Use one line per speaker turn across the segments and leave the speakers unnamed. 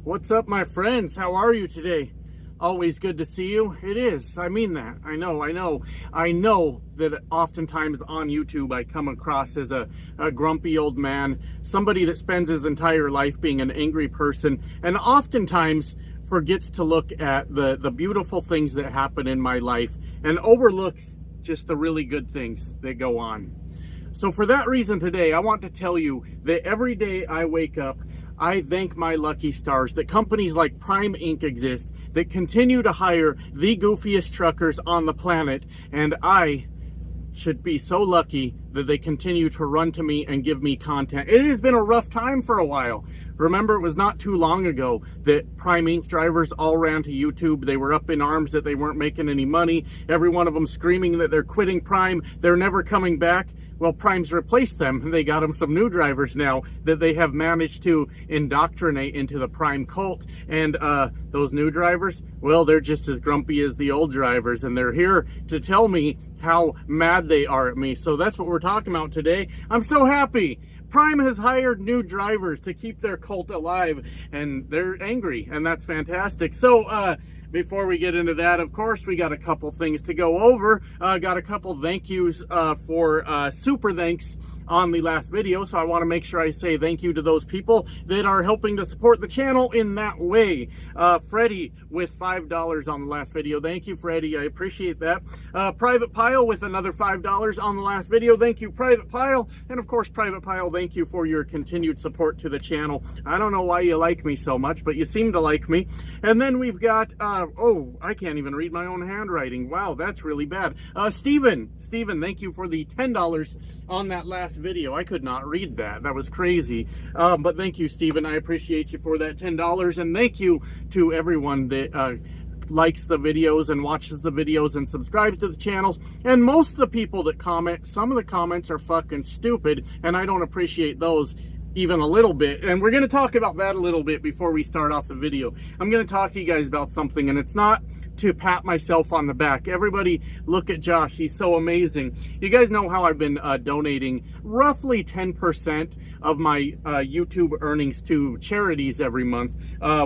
What's up, my friends? How are you today? Always good to see you. It is. I mean that. I know that oftentimes on YouTube I come across as a grumpy old man, somebody that spends his entire life being an angry person, and oftentimes forgets to look at the beautiful things that happen in my life and overlooks just the really good things that go on. So for that reason today, I want to tell you that every day I wake up, I thank my lucky stars that companies like Prime Inc. exist, that continue to hire the goofiest truckers on the planet, and I should be so lucky that they continue to run to me and give me content. It has been a rough time for a while. Remember, it was not too long ago that Prime Inc. drivers all ran to YouTube. They were up in arms that they weren't making any money. Every one of them screaming that they're quitting Prime. They're never coming back. Well, Prime's replaced them. They got them some new drivers now that they have managed to indoctrinate into the Prime cult. And those new drivers, well, they're just as grumpy as the old drivers. And they're here to tell me how mad they are at me. So that's what we're talking about today. I'm so happy. Prime has hired new drivers to keep their cult alive, and they're angry, and that's fantastic. So before we get into that, of course, we got a couple things to go over. Got a couple thank yous for super thanks on the last video, so I want to make sure I say thank you to those people that are helping to support the channel in that way. Freddie with $5 on the last video. Thank you, Freddie. I appreciate that. Private Pile with another $5 on the last video. Thank you, Private Pile. And of course, Private Pile, thank you for your continued support to the channel. I don't know why you like me so much, but you seem to like me. And then we've got, oh, I can't even read my own handwriting. Wow, that's really bad. Steven, thank you for the $10 on that last video. I could not read that. That was crazy. But thank you, Steven. I appreciate you for that $10. And thank you to everyone that likes the videos and watches the videos and subscribes to the channels. And most of the people that comment, some of the comments are fucking stupid, and I don't appreciate those even a little bit. And we're going to talk about that a little bit before we start off the video. I'm going to talk to you guys about something, and it's not to pat myself on the back. Everybody look at Josh. He's so amazing. You guys know how I've been donating roughly 10% of my YouTube earnings to charities every month.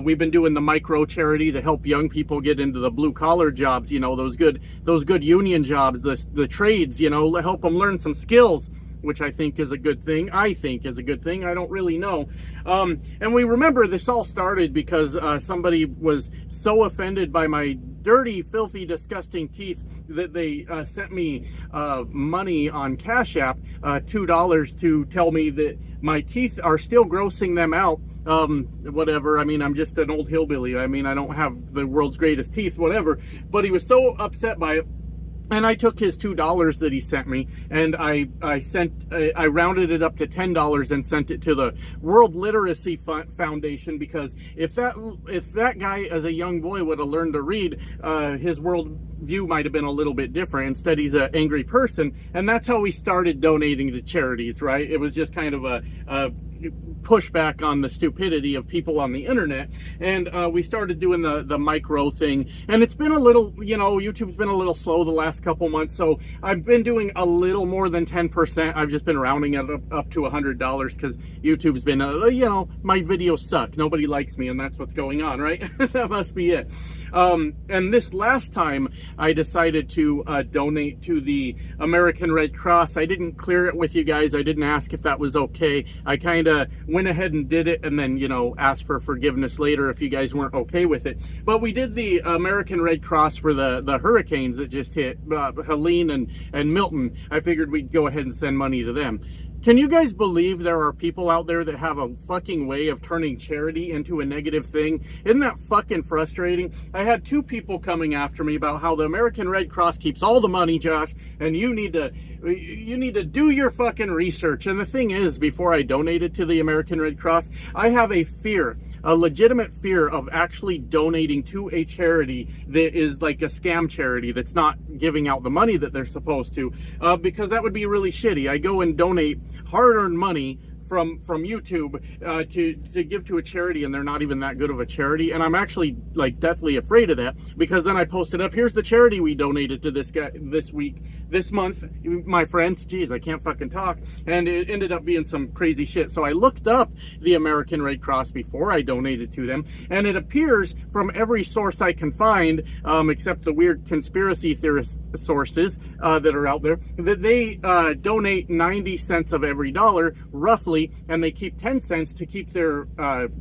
We've been doing the micro charity to help young people get into the blue collar jobs, you know, those good union jobs, the trades, you know, help them learn some skills, which I think is a good thing. I don't really know. And we remember this all started because somebody was so offended by my dirty, filthy, disgusting teeth that they sent me money on Cash App, $2, to tell me that my teeth are still grossing them out. Whatever. I mean, I'm just an old hillbilly. I mean, I don't have the world's greatest teeth, whatever. But he was so upset by it. And I took his $2 that he sent me, and I rounded it up to $10 and sent it to the World Literacy Foundation, because if that guy as a young boy would have learned to read, his world view might have been a little bit different. Instead, he's an angry person, and that's how we started donating to charities, right? It was just kind of a pushback on the stupidity of people on the internet, and we started doing the micro thing, and it's been a little, you know, YouTube's been a little slow the last couple months, so I've been doing a little more than 10%. I've just been rounding it up to $100 because YouTube's been, you know, my videos suck. Nobody likes me, and that's what's going on, right? That must be it. And this last time I decided to donate to the American Red Cross. I didn't clear it with you guys. I didn't ask if that was okay. I kind of went ahead and did it, and then, you know, asked for forgiveness later if you guys weren't okay with it. But we did the American Red Cross for the hurricanes that just hit Helene and Milton. I figured we'd go ahead and send money to them. Can you guys believe there are people out there that have a fucking way of turning charity into a negative thing? Isn't that fucking frustrating? I had two people coming after me about how the American Red Cross keeps all the money, Josh, and you need to do your fucking research. And the thing is, before I donated to the American Red Cross, I have a fear, a legitimate fear of actually donating to a charity that is like a scam charity that's not giving out the money that they're supposed to, because that would be really shitty. I go and donate hard-earned money from YouTube to give to a charity, and they're not even that good of a charity. And I'm actually like deathly afraid of that, because then I posted up, here's the charity we donated to this guy this month, my friends. Geez, I can't fucking talk. And it ended up being some crazy shit. So I looked up the American Red Cross before I donated to them, and it appears from every source I can find, except the weird conspiracy theorist sources that are out there, that they donate 90 cents of every dollar roughly, and they keep 10 cents to keep their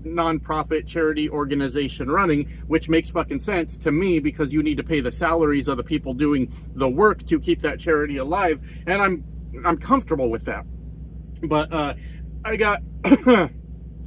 non-profit charity organization running, which makes fucking sense to me, because you need to pay the salaries of the people doing the work to keep that charity alive, and I'm comfortable with that. But I got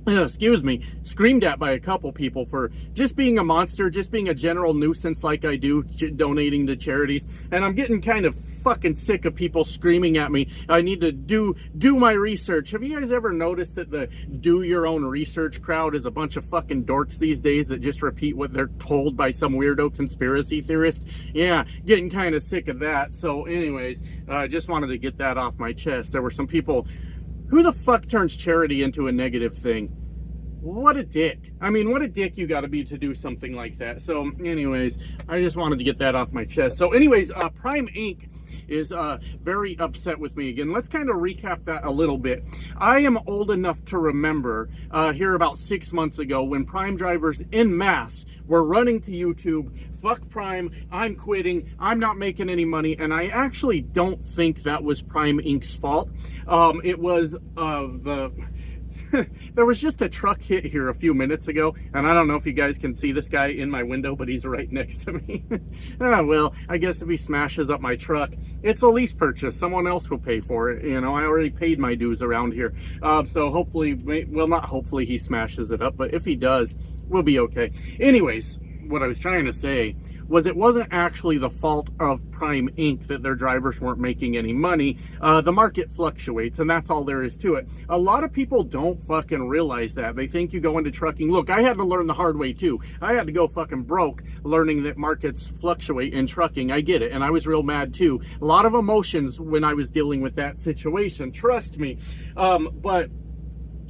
excuse me, screamed at by a couple people for just being a monster, just being a general nuisance like I do, donating to charities. And I'm getting kind of fucking sick of people screaming at me. I need to do my research. Have you guys ever noticed that the do your own research crowd is a bunch of fucking dorks these days that just repeat what they're told by some weirdo conspiracy theorist? Yeah, getting kind of sick of that. So anyways, I just wanted to get that off my chest. There were some people, who the fuck turns charity into a negative thing? What a dick. I mean, what a dick you gotta be to do something like that. So anyways, I just wanted to get that off my chest. So anyways, Prime Inc. is very upset with me again. Let's kind of recap that a little bit. I am old enough to remember here about 6 months ago when Prime drivers en masse were running to YouTube, fuck Prime, I'm quitting, I'm not making any money. And I actually don't think that was Prime Inc.'s fault. It was there was just a truck hit here a few minutes ago, and I don't know if you guys can see this guy in my window, but he's right next to me. Well, I guess if he smashes up my truck, it's a lease purchase. Someone else will pay for it. You know, I already paid my dues around here. So hopefully, well, not hopefully he smashes it up, but if he does, we'll be okay. Anyways, what I was trying to say was it wasn't actually the fault of Prime Inc. that their drivers weren't making any money. The market fluctuates, and that's all there is to it. A lot of people don't fucking realize that. They think you go into trucking. Look, I had to learn the hard way too. I had to go fucking broke learning that markets fluctuate in trucking. I get it, and I was real mad too. A lot of emotions when I was dealing with that situation, trust me. But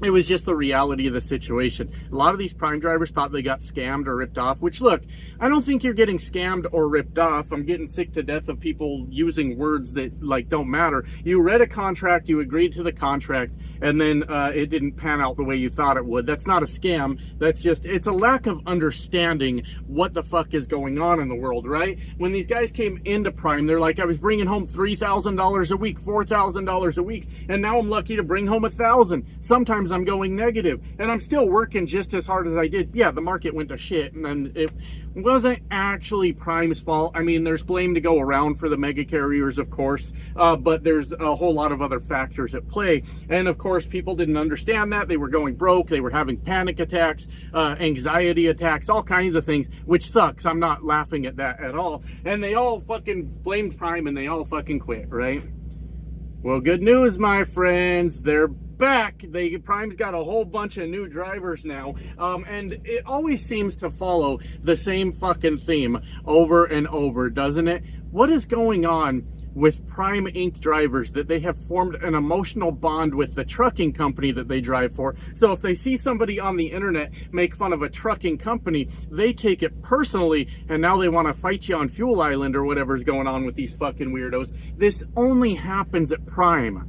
it was just the reality of the situation. A lot of these Prime drivers thought they got scammed or ripped off, which, look, I don't think you're getting scammed or ripped off. I'm getting sick to death of people using words that, like, don't matter. You read a contract, you agreed to the contract, and then it didn't pan out the way you thought it would. That's not a scam. That's just, it's a lack of understanding what the fuck is going on in the world, right? When these guys came into Prime, they're like, I was bringing home $3,000 a week, $4,000 a week, and now I'm lucky to bring home $1,000. Sometimes I'm going negative, and I'm still working just as hard as I did. Yeah, the market went to shit, and then it wasn't actually Prime's fault. I mean, there's blame to go around for the mega carriers, of course, but there's a whole lot of other factors at play. And of course, people didn't understand that. They were going broke, they were having panic attacks, anxiety attacks, all kinds of things, which sucks. I'm not laughing at that at all. And they all fucking blamed Prime, and they all fucking quit, right? Well, good news, my friends. They're back. Prime's got a whole bunch of new drivers now, and it always seems to follow the same fucking theme over and over, doesn't it? What is going on with Prime Inc. drivers that they have formed an emotional bond with the trucking company that they drive for? So if they see somebody on the internet make fun of a trucking company, they take it personally, and now they want to fight you on Fuel Island or whatever's going on with these fucking weirdos. This only happens at Prime.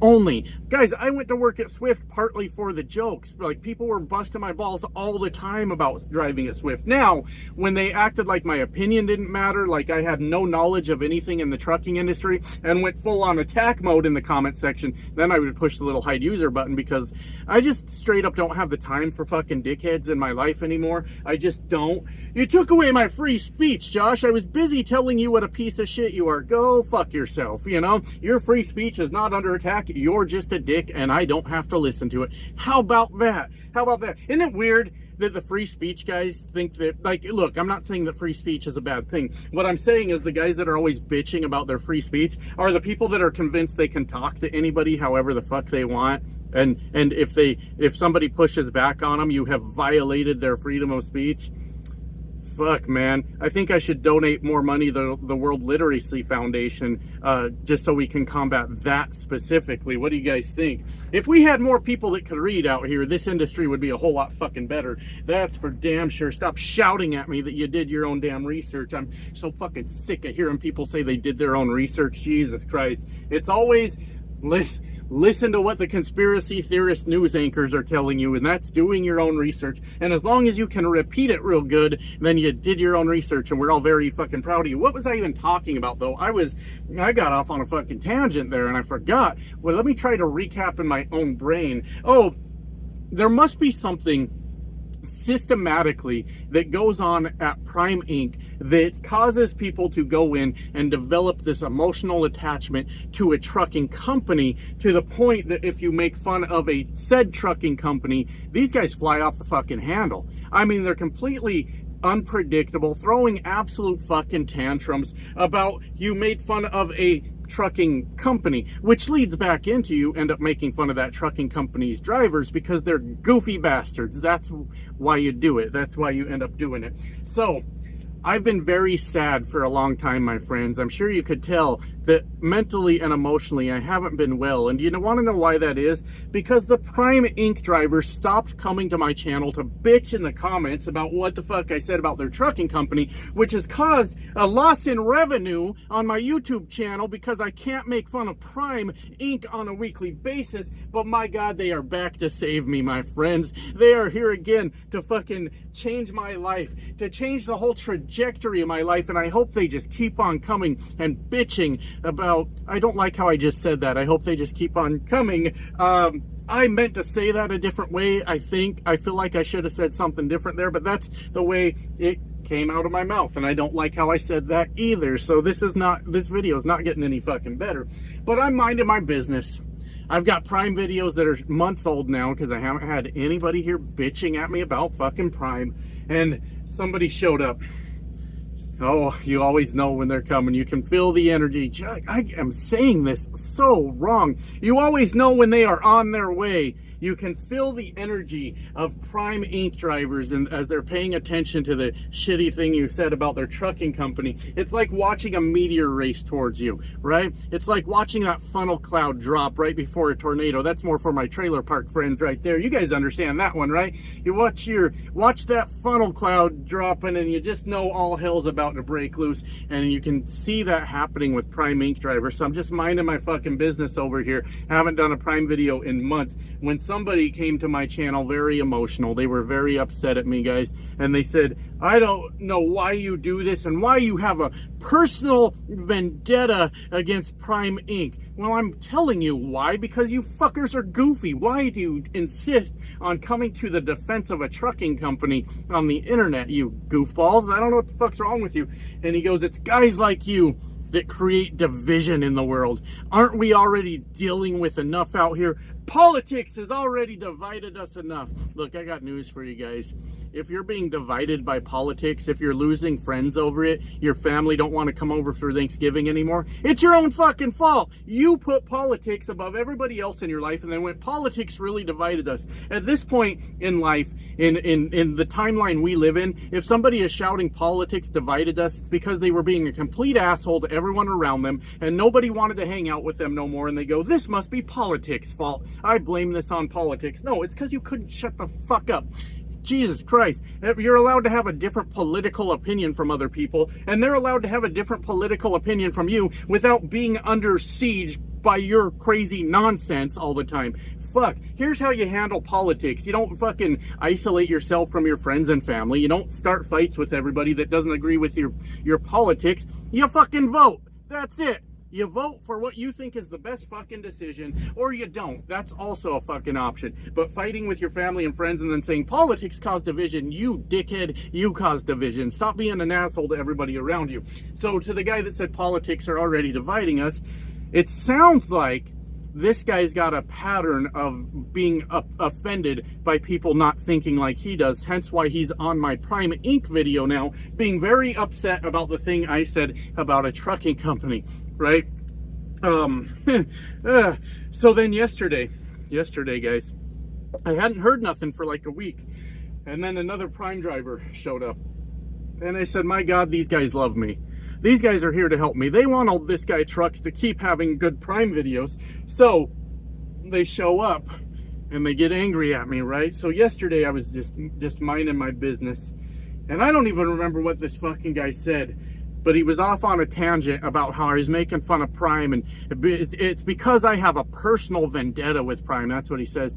Only. Guys, I went to work at Swift partly for the jokes. Like, people were busting my balls all the time about driving at Swift. Now, when they acted like my opinion didn't matter, like I had no knowledge of anything in the trucking industry, and went full on attack mode in the comment section, then I would push the little hide user button, because I just straight up don't have the time for fucking dickheads in my life anymore. I just don't. You took away my free speech, Josh. I was busy telling you what a piece of shit you are. Go fuck yourself, you know? Your free speech is not under attack. You're just a dick, and I don't have to listen to it. How about that? How about that? Isn't it weird that the free speech guys think that, like, look, I'm not saying that free speech is a bad thing. What I'm saying is the guys that are always bitching about their free speech are the people that are convinced they can talk to anybody however the fuck they want, and if somebody pushes back on them, you have violated their freedom of speech. fuck, man. I think I should donate more money to the World Literacy Foundation, just so we can combat that specifically. What do you guys think? If we had more people that could read out here, this industry would be a whole lot fucking better. That's for damn sure. Stop shouting at me that you did your own damn research. I'm so fucking sick of hearing people say they did their own research. Jesus Christ. It's always, listen to what the conspiracy theorist news anchors are telling you, and that's doing your own research. And as long as you can repeat it real good, then you did your own research, and we're all very fucking proud of you. What was I even talking about, though? I got off on a fucking tangent there, and I forgot. Well, let me try to recap in my own brain. Oh, there must be something systematically that goes on at Prime Inc. that causes people to go in and develop this emotional attachment to a trucking company, to the point that if you make fun of a said trucking company, these guys fly off the fucking handle. I mean, they're completely unpredictable, throwing absolute fucking tantrums about you made fun of a trucking company, which leads back into you end up making fun of that trucking company's drivers because they're goofy bastards. That's why you do it. That's why you end up doing it. So I've been very sad for a long time, my friends. I'm sure you could tell that mentally and emotionally I haven't been well. And you want to know why that is? Because the Prime Inc. drivers stopped coming to my channel to bitch in the comments about what the fuck I said about their trucking company, which has caused a loss in revenue on my YouTube channel because I can't make fun of Prime Inc. on a weekly basis. But my God, they are back to save me, my friends. They are here again to fucking change my life, to change the whole trajectory of my life. And I hope they just keep on coming and bitching about, I don't like how I just said that. I hope they just keep on coming. I meant to say that a different way. I feel like I should have said something different there, but that's the way it came out of my mouth, and I don't like how I said that either. So this video is not getting any fucking better, but I'm minding my business. I've got Prime videos that are months old now because I haven't had anybody here bitching at me about fucking Prime, and somebody showed up. Oh, you always know when they're coming. You can feel the energy. I am saying this so wrong. You always know when they are on their way. You can feel the energy of Prime Inc. drivers, and as they're paying attention to the shitty thing you said about their trucking company. It's like watching a meteor race towards you, right? It's like watching that funnel cloud drop right before a tornado. That's more for my trailer park friends right there. You guys understand that one, right? You watch that funnel cloud dropping, and you just know all hell's about to break loose, and you can see that happening with Prime Inc. drivers. So I'm just minding my fucking business over here. I haven't done a Prime video in months. When somebody came to my channel very emotional, they were very upset at me, guys, and they said, I don't know why you do this and why you have a personal vendetta against Prime Inc. Well, I'm telling you why, because you fuckers are goofy. Why do you insist on coming to the defense of a trucking company on the internet, you goofballs? I don't know what the fuck's wrong with you. And he goes, it's guys like you that create division in the world. Aren't we already dealing with enough out here? Politics has already divided us enough. Look, I got news for you guys. If you're being divided by politics, if you're losing friends over it, your family don't want to come over for Thanksgiving anymore, it's your own fucking fault. You put politics above everybody else in your life, and then when politics really divided us. At this point in life, in the timeline we live in, if somebody is shouting politics divided us, it's because they were being a complete asshole to everyone around them, and nobody wanted to hang out with them no more, and they go, this must be politics' fault. I blame this on politics. No, it's because you couldn't shut the fuck up. Jesus Christ. You're allowed to have a different political opinion from other people, and they're allowed to have a different political opinion from you without being under siege by your crazy nonsense all the time. Fuck. Here's how you handle politics. You don't fucking isolate yourself from your friends and family. You don't start fights with everybody that doesn't agree with your politics. You fucking vote. That's it. You vote for what you think is the best fucking decision, or you don't. That's also a fucking option. But fighting with your family and friends and then saying politics cause division, you dickhead, you cause division. Stop being an asshole to everybody around you. So to the guy that said politics are already dividing us, it sounds like this guy's got a pattern of being offended by people not thinking like he does, hence why he's on my Prime Inc. video now, being very upset about the thing I said about a trucking company, right? So then yesterday, guys, I hadn't heard nothing for like a week, and then another Prime driver showed up, And I said, my God, these guys love me. These guys are here to help me. They want all this guy trucks to keep having good Prime videos. So they show up and they get angry at me, right? So yesterday I was just minding my business. And I don't even remember what this fucking guy said. But he was off on a tangent about how I was making fun of Prime. And it's because I have a personal vendetta with Prime. That's what he says.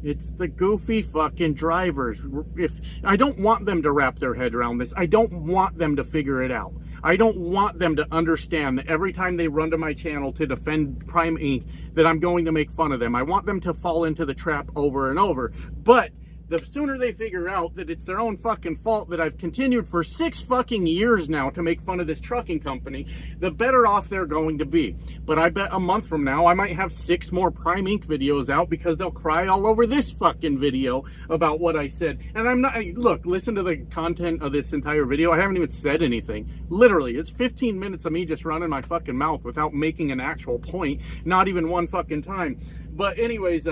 It's the goofy fucking drivers. If I don't want them to wrap their head around this. I don't want them to figure it out. I don't want them to understand that every time they run to my channel to defend Prime Inc. that I'm going to make fun of them. I want them to fall into the trap over and over. But the sooner they figure out that it's their own fucking fault that I've continued for 6 fucking years now to make fun of this trucking company, the better off they're going to be. But I bet a month from now, I might have 6 more Prime Inc. videos out because they'll cry all over this fucking video about what I said. And I'm not, look, listen to the content of this entire video. I haven't even said anything. Literally, it's 15 minutes of me just running my fucking mouth without making an actual point. Not even one fucking time. But anyways,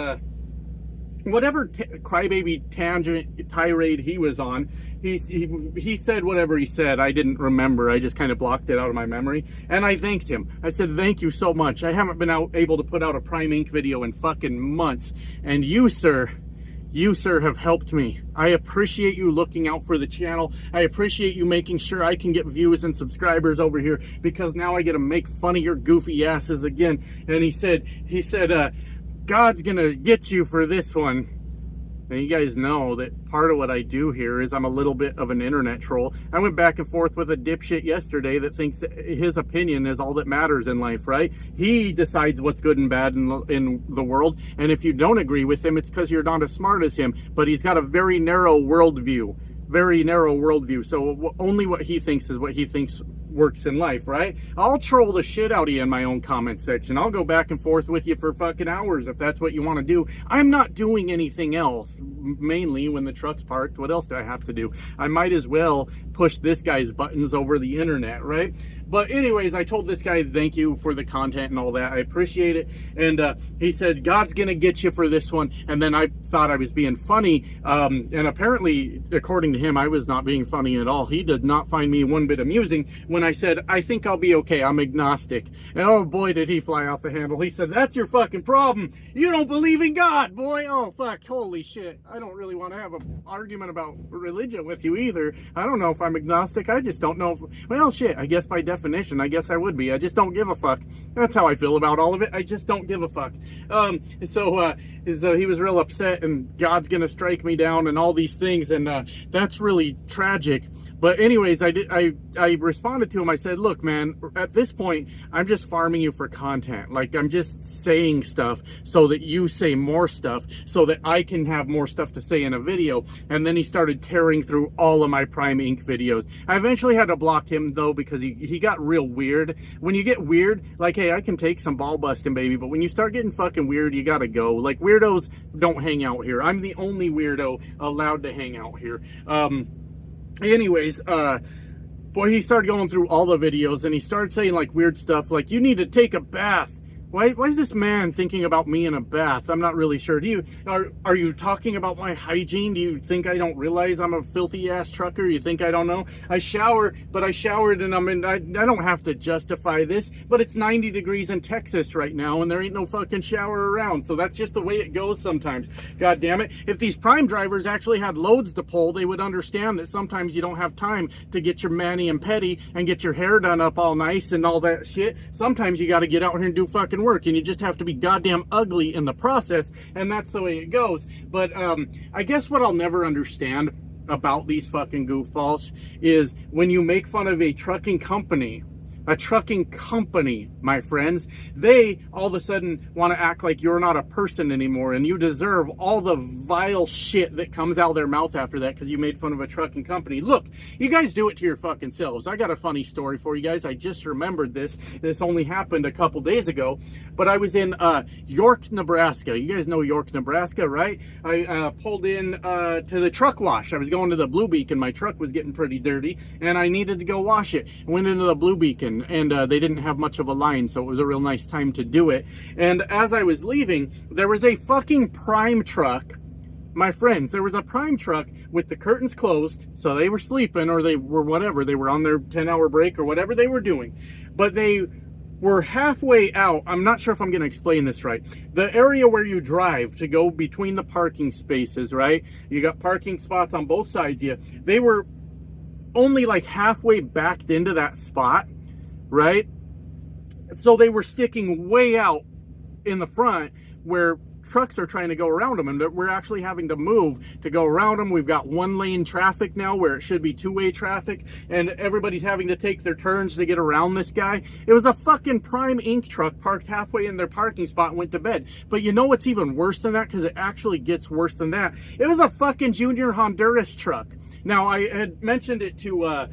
whatever crybaby tangent tirade he was on, he said whatever he said. I didn't remember. I just kind of blocked it out of my memory. And I thanked him. I said, thank you so much. I haven't been able to put out a Prime Inc. video in fucking months. And you, sir, have helped me. I appreciate you looking out for the channel. I appreciate you making sure I can get views and subscribers over here, because now I get to make fun of your goofy asses again. And he said, God's gonna get you for this one. And you guys know that part of what I do here is I'm a little bit of an internet troll. I went back and forth with a dipshit yesterday that thinks that his opinion is all that matters in life, right? He decides what's good and bad in the world. And if you don't agree with him, it's because you're not as smart as him. But he's got a very narrow worldview. Very narrow worldview. So only what he thinks is what he thinks works in life, right? I'll troll the shit out of you in my own comment section. I'll go back and forth with you for fucking hours if that's what you want to do. I'm not doing anything else. Mainly when the truck's parked, what else do I have to do? I might as well push this guy's buttons over the internet, right? But anyways, I told this guy thank you for the content and all that. I appreciate it. And he said, God's gonna get you for this one. And then I thought I was being funny. And apparently, according to him, I was not being funny at all. He did not find me one bit amusing when I said, I think I'll be okay. I'm agnostic. And oh boy, did he fly off the handle. He said, that's your fucking problem. You don't believe in God, boy. Oh, fuck. Holy shit. I don't really want to have an argument about religion with you either. I don't know if I'm agnostic. I just don't know. Well, shit. I guess by definition, I guess I would be. I just don't give a fuck. That's how I feel about all of it. I just don't give a fuck. So he was real upset, and God's gonna strike me down and all these things, and that's really tragic. But anyways, I responded to him. I said, look, man, at this point, I'm just farming you for content. Like, I'm just saying stuff so that you say more stuff so that I can have more stuff to say in a video. And then he started tearing through all of my Prime Inc. videos. I eventually had to block him, though, because he got real weird. When you get weird, like, hey, I can take some ball busting, baby, but when you start getting fucking weird, you gotta go. Like, weirdos don't hang out here. I'm the only weirdo allowed to hang out here. Anyways, boy, he started going through all the videos, and he started saying, like, weird stuff, like, you need to take a bath. Why is this man thinking about me in a bath? I'm not really sure. Are you talking about my hygiene? Do you think I don't realize I'm a filthy ass trucker? You think I don't know? I shower, but I showered, and I don't have to justify this, but it's 90 degrees in Texas right now, and there ain't no fucking shower around. So that's just the way it goes sometimes. God damn it. If these Prime drivers actually had loads to pull, they would understand that sometimes you don't have time to get your mani and pedi and get your hair done up all nice and all that shit. Sometimes you got to get out here and do fucking work, and you just have to be goddamn ugly in the process, and that's the way it goes. But I guess what I'll never understand about these fucking goofballs is when you make fun of a trucking company, my friends, they all of a sudden want to act like you're not a person anymore, and you deserve all the vile shit that comes out of their mouth after that because you made fun of a trucking company. Look, you guys do it to your fucking selves. I got a funny story for you guys. I just remembered this. This only happened a couple days ago, but I was in York, Nebraska. You guys know York, Nebraska, right? I pulled in to the truck wash. I was going to the Blue Beacon. My truck was getting pretty dirty, and I needed to go wash it. I went into the Blue Beacon, and they didn't have much of a line, so it was a real nice time to do it. And as I was leaving, there was a fucking Prime truck my friends, there was a Prime truck with the curtains closed, so they were sleeping, or they were whatever, they were on their 10-hour break or whatever they were doing, but they were halfway out. I'm not sure if I'm going to explain this right. The area where you drive to go between the parking spaces, right? You got parking spots on both sides of you. They were only like halfway backed into that spot, right? So they were sticking way out in the front where trucks are trying to go around them, and we're actually having to move to go around them. We've got 1-lane traffic now where it should be 2-way traffic, and everybody's having to take their turns to get around this guy. It was a fucking Prime Inc. truck parked halfway in their parking spot and went to bed. But you know what's even worse than that? Because it actually gets worse than that. It was a fucking Junior Honduras truck. Now, I had mentioned it to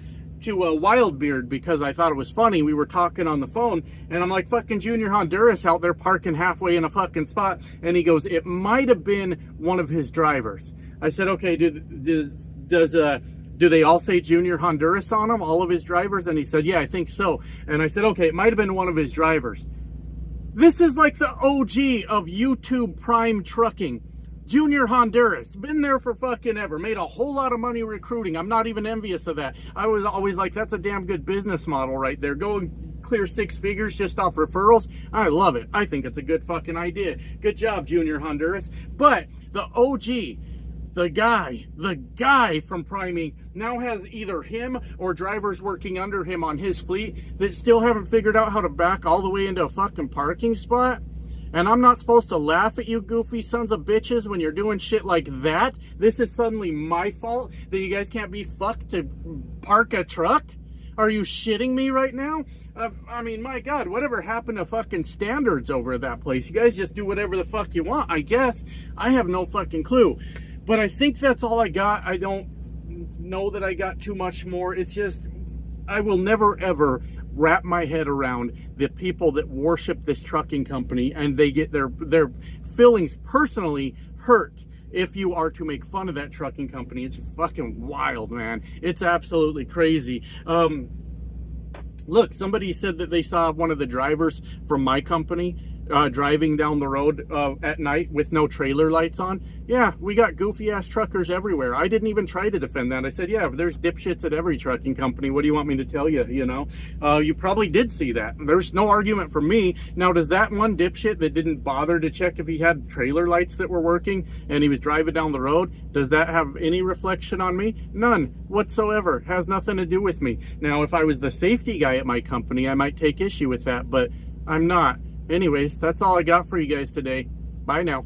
Wildbeard because I thought it was funny. We were talking on the phone, and I'm like, fucking Junior Honduras out there parking halfway in a fucking spot. And he goes, it might have been one of his drivers. I said, okay, do they all say Junior Honduras on them, all of his drivers? And he said, yeah, I think so. And I said, okay, it might have been one of his drivers. This is like the OG of YouTube Prime trucking. Junior Honduras, been there for fucking ever, made a whole lot of money recruiting. I'm not even envious of that. I was always like, that's a damn good business model right there. Go and clear 6 figures just off referrals. I love it. I think it's a good fucking idea. Good job, Junior Honduras. But the OG, the guy from Prime Inc. now has either him or drivers working under him on his fleet that still haven't figured out how to back all the way into a fucking parking spot. And I'm not supposed to laugh at you goofy sons of bitches when you're doing shit like that? This is suddenly my fault that you guys can't be fucked to park a truck? Are you shitting me right now? I mean, my God, whatever happened to fucking standards over at that place? You guys just do whatever the fuck you want, I guess. I have no fucking clue. But I think that's all I got. I don't know that I got too much more. It's just, I will never ever wrap my head around the people that worship this trucking company, and they get their feelings personally hurt if you are to make fun of that trucking company. It's fucking wild, man. It's absolutely crazy. Look, somebody said that they saw one of the drivers from my company driving down the road at night with no trailer lights on. Yeah, we got goofy ass truckers everywhere. I didn't even try to defend that. I said, yeah, there's dipshits at every trucking company. What do you want me to tell you? You know, you probably did see that. There's no argument for me. Now, does that one dipshit that didn't bother to check if he had trailer lights that were working and he was driving down the road, does that have any reflection on me? None whatsoever. Has nothing to do with me. Now, if I was the safety guy at my company, I might take issue with that, but I'm not. Anyways, that's all I got for you guys today. Bye now.